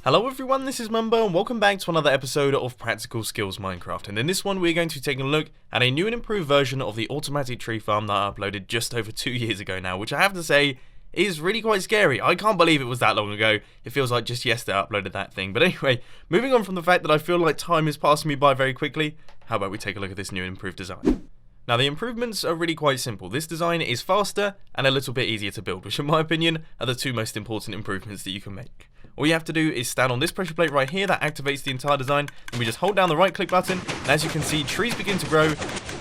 Hello everyone, this is Mumbo and welcome back to another episode of Practical Skills Minecraft, and in this one we're going to be taking a look at a new and improved version of the automatic tree farm that I uploaded just over 2 years ago now, which I have to say is really quite scary. I can't believe it was that long ago. It feels like just yesterday I uploaded that thing. But anyway, moving on from the fact that I feel like time is passing me by very quickly, how about we take a look at this new and improved design. Now the improvements are really quite simple. This design is faster and a little bit easier to build, which in my opinion are the two most important improvements that you can make. All you have to do is stand on this pressure plate right here that activates the entire design, and we just hold down the right click button, and as you can see, trees begin to grow,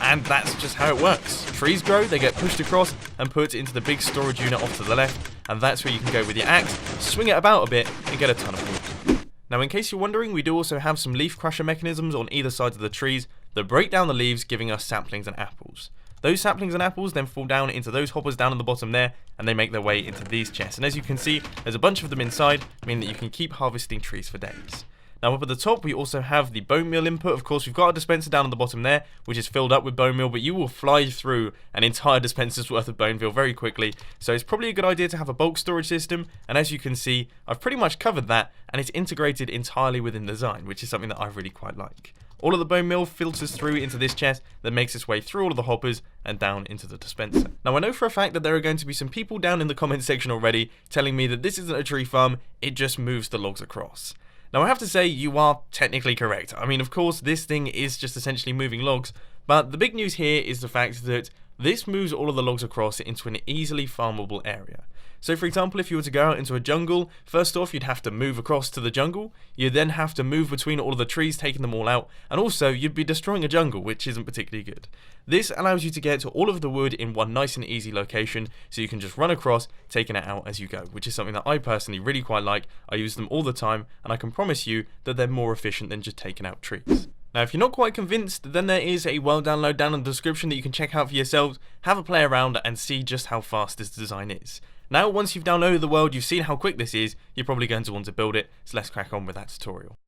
and that's just how it works. Trees grow, they get pushed across and put into the big storage unit off to the left, and that's where you can go with your axe, swing it about a bit, and get a ton of wood. Now in case you're wondering, we do also have some leaf crusher mechanisms on either side of the trees that break down the leaves, giving us saplings and apples. Those saplings and apples then fall down into those hoppers down on the bottom there, and they make their way into these chests. And as you can see, there's a bunch of them inside, meaning that you can keep harvesting trees for days. Now up at the top, we also have the bone meal input. Of course, we've got a dispenser down on the bottom there, which is filled up with bone meal, but you will fly through an entire dispenser's worth of bone meal very quickly. So it's probably a good idea to have a bulk storage system. And as you can see, I've pretty much covered that, and it's integrated entirely within the design, which is something that I really quite like. All of the bone meal filters through into this chest that makes its way through all of the hoppers and down into the dispenser. Now I know for a fact that there are going to be some people down in the comment section already telling me that this isn't a tree farm, it just moves the logs across. Now I have to say you are technically correct. I mean, of course this thing is just essentially moving logs, but the big news here is the fact that this moves all of the logs across into an easily farmable area. So for example, if you were to go out into a jungle, first off you'd have to move across to the jungle, you'd then have to move between all of the trees, taking them all out, and also you'd be destroying a jungle, which isn't particularly good. This allows you to get to all of the wood in one nice and easy location, so you can just run across, taking it out as you go, which is something that I personally really quite like. I use them all the time, and I can promise you that they're more efficient than just taking out trees. Now if you're not quite convinced, then there is a world download down in the description that you can check out for yourselves, have a play around and see just how fast this design is. Now once you've downloaded the world, you've seen how quick this is, you're probably going to want to build it, so let's crack on with that tutorial.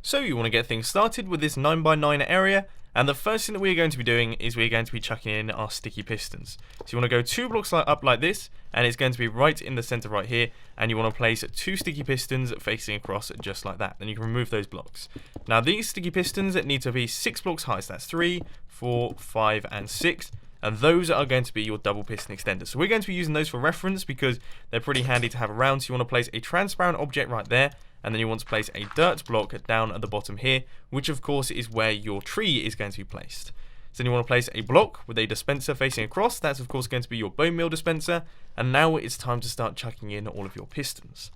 So you want to get things started with this 9x9 area, and the first thing that we're going to be doing is we're going to be chucking in our sticky pistons. So you want to go 2 blocks up like this, and it's going to be right in the center right here, and you want to place 2 sticky pistons facing across just like that. Then you can remove those blocks. Now these sticky pistons need to be 6 blocks high, so that's 3, 4, 5 and 6. And those are going to be your double piston extenders. So we're going to be using those for reference because they're pretty handy to have around. So you want to place a transparent object right there, and then you want to place a dirt block down at the bottom here, which of course is where your tree is going to be placed. So then you want to place a block with a dispenser facing across. That's of course going to be your bone meal dispenser. And now it's time to start chucking in all of your pistons.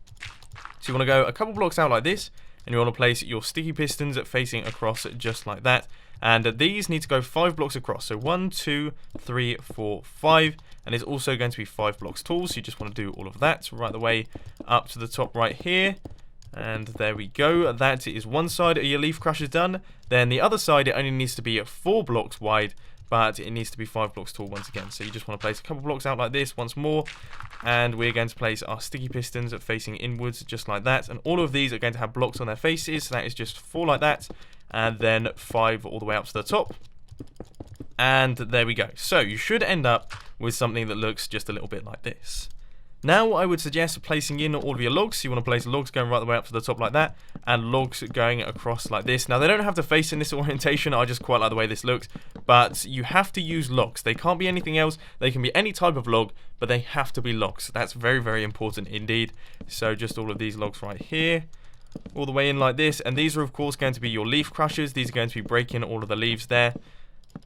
So you want to go a couple blocks out like this, and you want to place your sticky pistons facing across just like that. And these need to go 5 blocks across. So 1, 2, 3, 4, 5. And it's also going to be 5 blocks tall. So you just want to do all of that right the way up to the top right here. And there we go. That is one side of your leaf crusher done. Then the other side, it only needs to be 4 blocks wide, but it needs to be 5 blocks tall once again. So you just want to place a couple blocks out like this once more. And we're going to place our sticky pistons facing inwards just like that. And all of these are going to have blocks on their faces. So that is just 4 like that. And then 5 all the way up to the top. And there we go. So you should end up with something that looks just a little bit like this. Now I would suggest placing in all of your logs. So you want to place logs going right the way up to the top like that, and logs going across like this. Now they don't have to face in this orientation, I just quite like the way this looks, but you have to use logs. They can't be anything else. They can be any type of log, but they have to be logs. That's very, very important indeed. So just all of these logs right here, all the way in like this, and these are of course going to be your leaf crushers. These are going to be breaking all of the leaves there,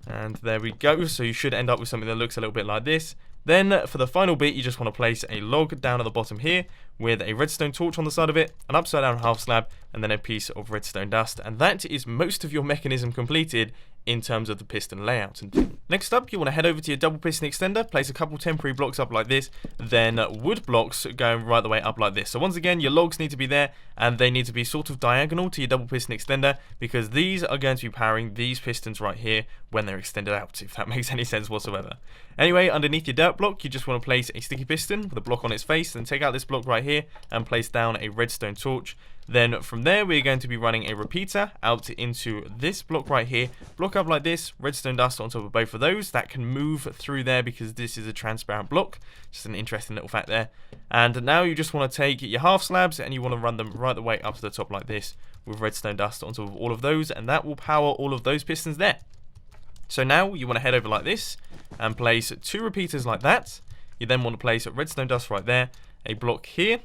and there we go. So you should end up with something that looks a little bit like this. Then for the final bit, you just want to place a log down at the bottom here with a redstone torch on the side of it, an upside down half slab, and then a piece of redstone dust. And that is most of your mechanism completed in terms of the piston layout. And next up, you want to head over to your double piston extender, place a couple temporary blocks up like this, then wood blocks going right the way up like this. So once again, your logs need to be there, and they need to be sort of diagonal to your double piston extender, because these are going to be powering these pistons right here when they're extended out, if that makes any sense whatsoever. Anyway, underneath your dirt block, you just want to place a sticky piston with a block on its face, then take out this block right here and place down a redstone torch. Then from there, we're going to be running a repeater out into this block right here. Block up like this, redstone dust on top of both of those. That can move through there because this is a transparent block. Just an interesting little fact there. And now you just want to take your half slabs and you want to run them right the way up to the top like this with redstone dust on top of all of those, and that will power all of those pistons there. So now you want to head over like this and place 2 repeaters like that. You then want to place redstone dust right there, a block here,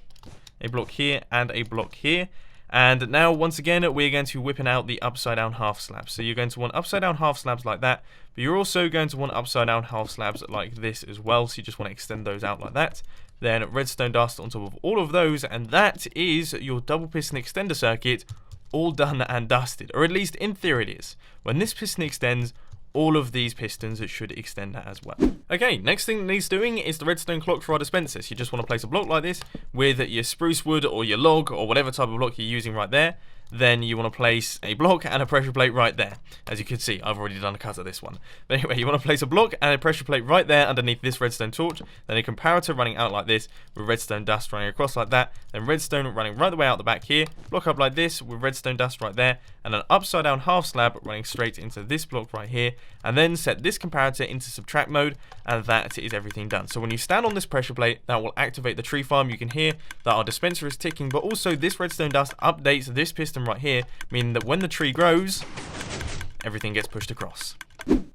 a block here, and a block here. And now once again we're going to be whipping out the upside down half slabs. So you're going to want upside down half slabs like that, but you're also going to want upside down half slabs like this as well. So you just want to extend those out like that. Then redstone dust on top of all of those, and that is your double piston extender circuit all done and dusted, or at least in theory it is. When this piston extends, all of these pistons should extend as well. Okay, next thing that needs doing is the redstone clock for our dispensers. You just want to place a block like this with your spruce wood or your log or whatever type of block you're using right there. Then you want to place a block and a pressure plate right there. As you can see, I've already done a cut of this one. But anyway, you want to place a block and a pressure plate right there underneath this redstone torch. Then a comparator running out like this with redstone dust running across like that. Then redstone running right the way out the back here. Block up like this with redstone dust right there. And an upside down half slab running straight into this block right here. And then set this comparator into subtract mode. And that is everything done. So when you stand on this pressure plate, that will activate the tree farm. You can hear that our dispenser is ticking. But also this redstone dust updates this piston right here, meaning that when the tree grows, everything gets pushed across.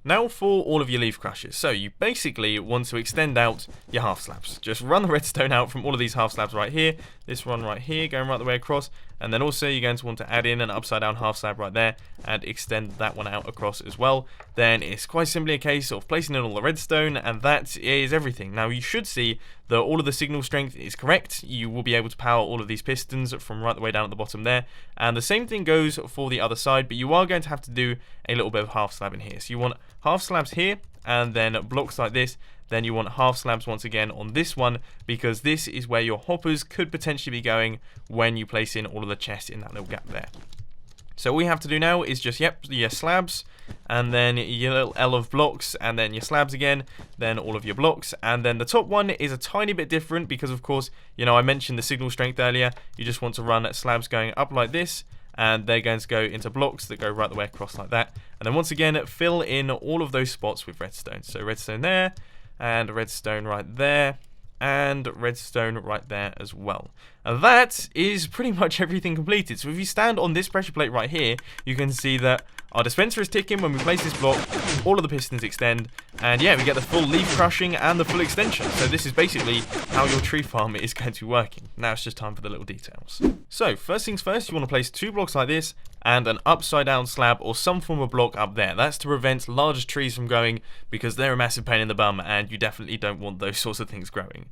Now for all of your leaf crushers. So you basically want to extend out your half slabs. Just run the redstone out from all of these half slabs right here, this one right here going right the way across, and then also you're going to want to add in an upside down half slab right there and extend that one out across as well. Then it's quite simply a case of placing in all the redstone, and that is everything. Now you should see that all of the signal strength is correct. You will be able to power all of these pistons from right the way down at the bottom there, and the same thing goes for the other side, but you are going to have to do a little bit of half slab in here. So you want half slabs here and then blocks like this. Then you want half slabs once again on this one, because this is where your hoppers could potentially be going when you place in all of the chests in that little gap there. So all we have to do now is just, your slabs, and then your little L of blocks, and then your slabs again, then all of your blocks, and then the top one is a tiny bit different because, of course, I mentioned the signal strength earlier. You just want to run slabs going up like this, and they're going to go into blocks that go right the way across like that. And then once again, fill in all of those spots with redstone. So redstone there, and redstone right there, and redstone right there as well. And that is pretty much everything completed. So if you stand on this pressure plate right here, you can see that our dispenser is ticking when we place this block, all of the pistons extend, and yeah, we get the full leaf crushing and the full extension. So this is basically how your tree farm is going to be working. Now it's just time for the little details. So first things first, you want to place 2 blocks like this and an upside down slab or some form of block up there. That's to prevent large trees from growing, because they're a massive pain in the bum and you definitely don't want those sorts of things growing.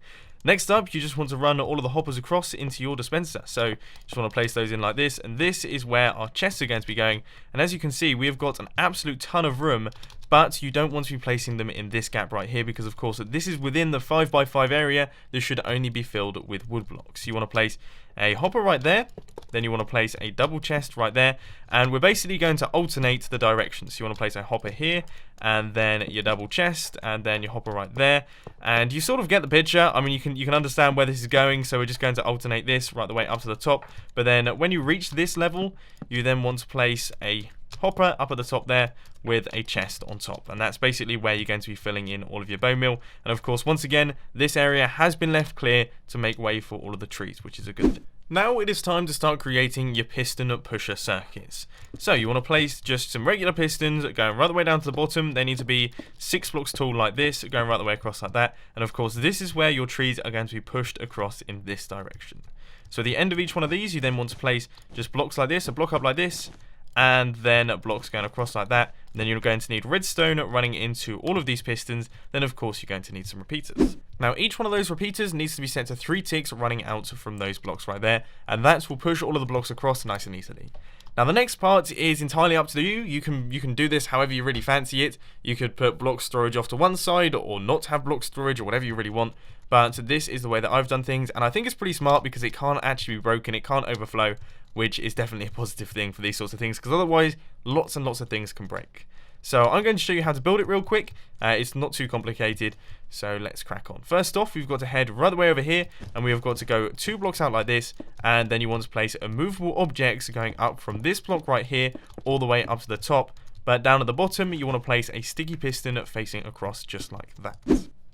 Next up, you just want to run all of the hoppers across into your dispenser. So you just want to place those in like this, and this is where our chests are going to be going. And as you can see, we have got an absolute ton of room, but you don't want to be placing them in this gap right here, because of course this is within the 5x5 area. This should only be filled with wood blocks. You want to place a hopper right there, then you want to place a double chest right there, and we're basically going to alternate the directions. So you want to place a hopper here, and then your double chest, and then your hopper right there, and you sort of get the picture. I mean, you can understand where this is going, so we're just going to alternate this right the way up to the top. But then when you reach this level, you then want to place a hopper up at the top there with a chest on top, and that's basically where you're going to be filling in all of your bone meal. And of course, once again, this area has been left clear to make way for all of the trees, which is a good thing. Now it is time to start creating your piston pusher circuits. So you want to place just some regular pistons going right the way down to the bottom. They need to be 6 blocks tall like this, going right the way across like that. And of course, this is where your trees are going to be pushed across in this direction. So at the end of each one of these, you then want to place just blocks like this, a block up like this, and then blocks going across like that. And then you're going to need redstone running into all of these pistons. Then of course you're going to need some repeaters. Now each one of those repeaters needs to be set to 3 ticks running out from those blocks right there, and that will push all of the blocks across nice and easily. Now the next part is entirely up to you. You can do this however you really fancy it. You could put block storage off to one side, or not have block storage, or whatever you really want. But this is the way that I've done things, and I think it's pretty smart because it can't actually be broken, it can't overflow, which is definitely a positive thing for these sorts of things, because otherwise lots and lots of things can break. So I'm going to show you how to build it real quick. It's not too complicated, so let's crack on. First off, we've got to head right the way over here, and we've got to go 2 blocks out like this, and then you want to place immovable objects going up from this block right here all the way up to the top. But down at the bottom, you want to place a sticky piston facing across just like that.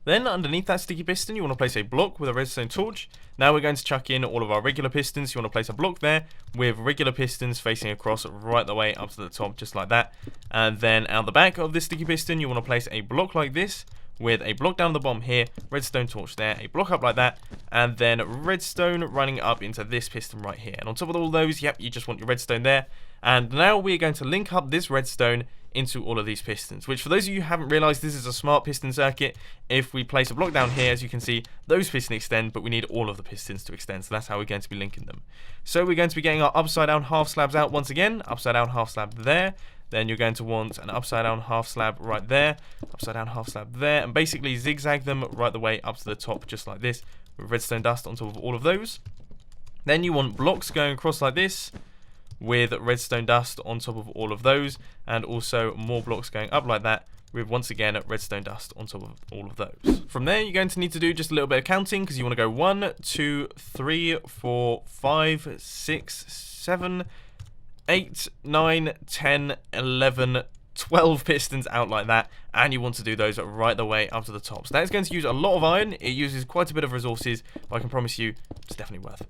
Then underneath that sticky piston, you want to place a block with a redstone torch. Now we're going to chuck in all of our regular pistons. You want to place a block there with regular pistons facing across right the way up to the top, just like that. And then out the back of this sticky piston, you want to place a block like this with a block down the bottom here, redstone torch there, a block up like that, and then redstone running up into this piston right here. And on top of all those, yep, you just want your redstone there. And now we're going to link up this redstone into all of these pistons, which for those of you who haven't realized, this is a smart piston circuit. If we place a block down here, as you can see, those pistons extend, but we need all of the pistons to extend, so that's how we're going to be linking them. So we're going to be getting our upside down half slabs out once again, upside down half slab there. Then you're going to want an upside down half slab right there, upside down half slab there, and basically zigzag them right the way up to the top, just like this, with redstone dust on top of all of those. Then you want blocks going across like this, with redstone dust on top of all of those, and also more blocks going up like that, with once again redstone dust on top of all of those. From there, you're going to need to do just a little bit of counting, because you want to go 1, 2, 3, 4, 5, 6, 7, 8, 9, 10, 11, 12 pistons out like that, and you want to do those right the way up to the top. So that is going to use a lot of iron. It uses quite a bit of resources, but I can promise you it's definitely worth it.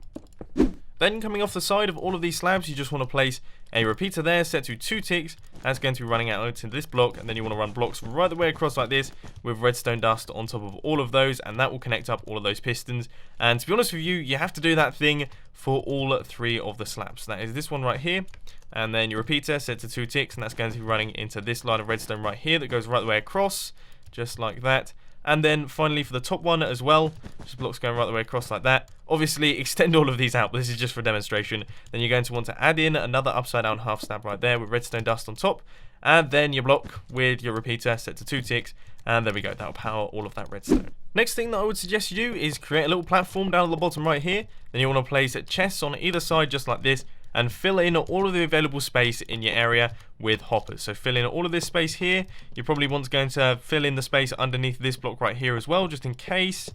Then coming off the side of all of these slabs, you just want to place a repeater there set to 2 ticks. That's going to be running out into this block, and then you want to run blocks right the way across like this with redstone dust on top of all of those, and that will connect up all of those pistons. And to be honest with you, you have to do that thing for all 3 of the slabs. That is this one right here, and then your repeater set to 2 ticks, and that's going to be running into this line of redstone right here that goes right the way across, just like that. And then finally for the top one as well, just blocks going right the way across like that. Obviously extend all of these out, but this is just for demonstration. Then you're going to want to add in another upside down half slab right there with redstone dust on top, and then your block with your repeater set to 2 ticks, and there we go, that'll power all of that redstone. Next thing that I would suggest you do is create a little platform down at the bottom right here. Then you want to place chests on either side just like this, and fill in all of the available space in your area with hoppers. So fill in all of this space here. You probably want to fill in the space underneath this block right here as well, just in case.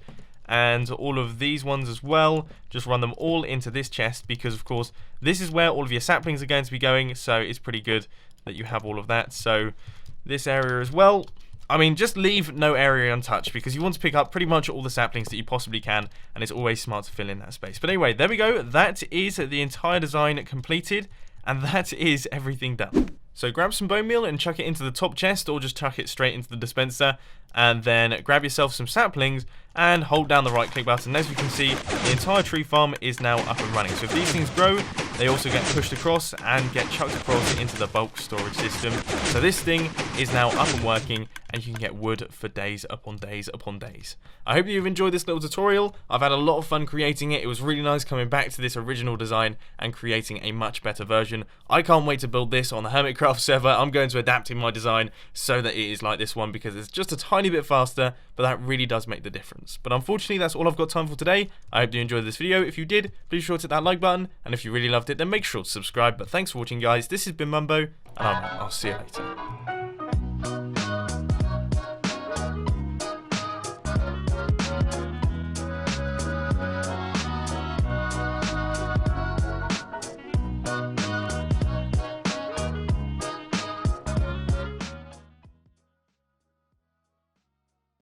And all of these ones as well, just run them all into this chest, because of course this is where all of your saplings are going to be going, so it's pretty good that you have all of that. So this area as well, I mean, just leave no area untouched, because you want to pick up pretty much all the saplings that you possibly can, and it's always smart to fill in that space. But anyway, there we go. That is the entire design completed, and that is everything done. So grab some bone meal and chuck it into the top chest, or just chuck it straight into the dispenser, and then grab yourself some saplings and hold down the right click button. As you can see, the entire tree farm is now up and running. So if these things grow, they also get pushed across and get chucked across into the bulk storage system. So this thing is now up and working, and you can get wood for days upon days upon days. I hope you've enjoyed this little tutorial. I've had a lot of fun creating it. It was really nice coming back to this original design and creating a much better version. I can't wait to build this on the Hermitcraft server. I'm going to adapt in my design so that it is like this one, because it's just a tiny bit faster, but that really does make the difference. But unfortunately, that's all I've got time for today. I hope you enjoyed this video. If you did, please be sure to hit that like button, and if you really loved it, then make sure to subscribe. But thanks for watching, guys. This has been Mumbo, and I'll see you later.